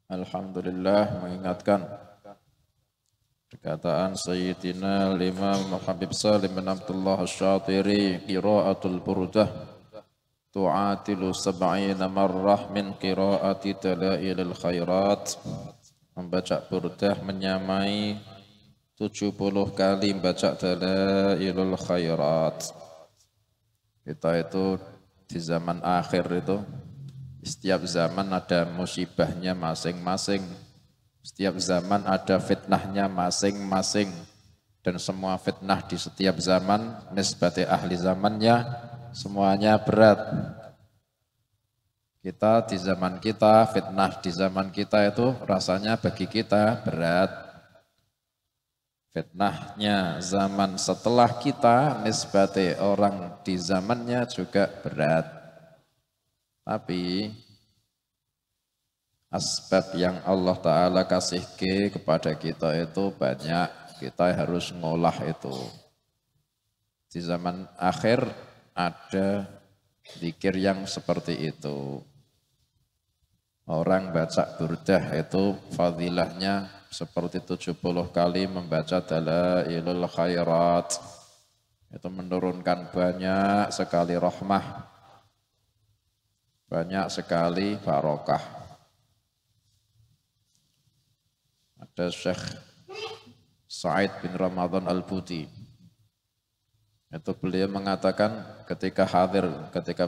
Alhamdulillah mengingatkan perkataan Sayyidina Imam Habib Salim bin Abdullah Asy-Syatiri, qiraatul burdah tu'atilu sab'ina marrah min qiraati dalailil khairat. Membaca burdah menyamai 70 kali membaca dalailul khairat. Kita itu di zaman akhir itu, setiap zaman ada musibahnya masing-masing. Setiap zaman ada fitnahnya masing-masing. Dan semua fitnah di setiap zaman, nisbati ahli zamannya, semuanya berat. Kita di zaman kita, fitnah di zaman kita itu rasanya bagi kita berat. Fitnahnya zaman setelah kita, nisbati orang di zamannya juga berat. Tapi asbab yang Allah Ta'ala kasih kepada kita itu banyak, kita harus ngolah itu. Di zaman akhir ada zikir yang seperti itu. Orang baca burdah itu fadilahnya seperti 70 kali membaca dalailul khairat. Itu menurunkan banyak sekali rahmah. Banyak sekali barokah. Ada Syekh Sa'id bin Ramadan Al-Buti. Itu beliau mengatakan ketika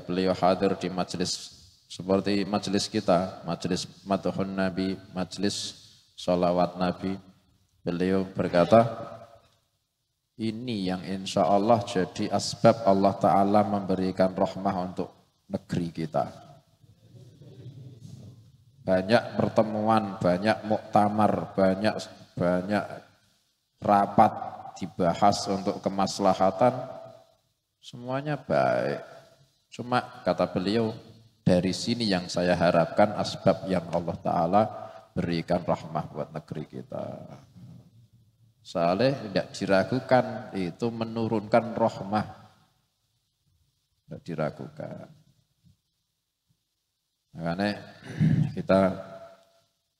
beliau hadir di majelis seperti majelis kita, majelis Madhun Nabi, majelis Sholawat Nabi, beliau berkata, ini yang insya Allah jadi asbab Allah Ta'ala memberikan rahmah untuk negeri kita. Banyak pertemuan, banyak muktamar, banyak rapat dibahas untuk kemaslahatan, semuanya baik. Cuma kata beliau, dari sini yang saya harapkan asbab yang Allah Ta'ala berikan rahmah buat negeri kita. Soalnya tidak diragukan, itu menurunkan rahmah. Tidak diragukan. Makanya kita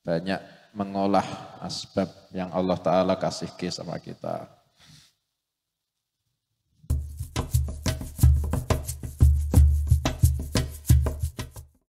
banyak mengolah asbab yang Allah Ta'ala kasih sama kita.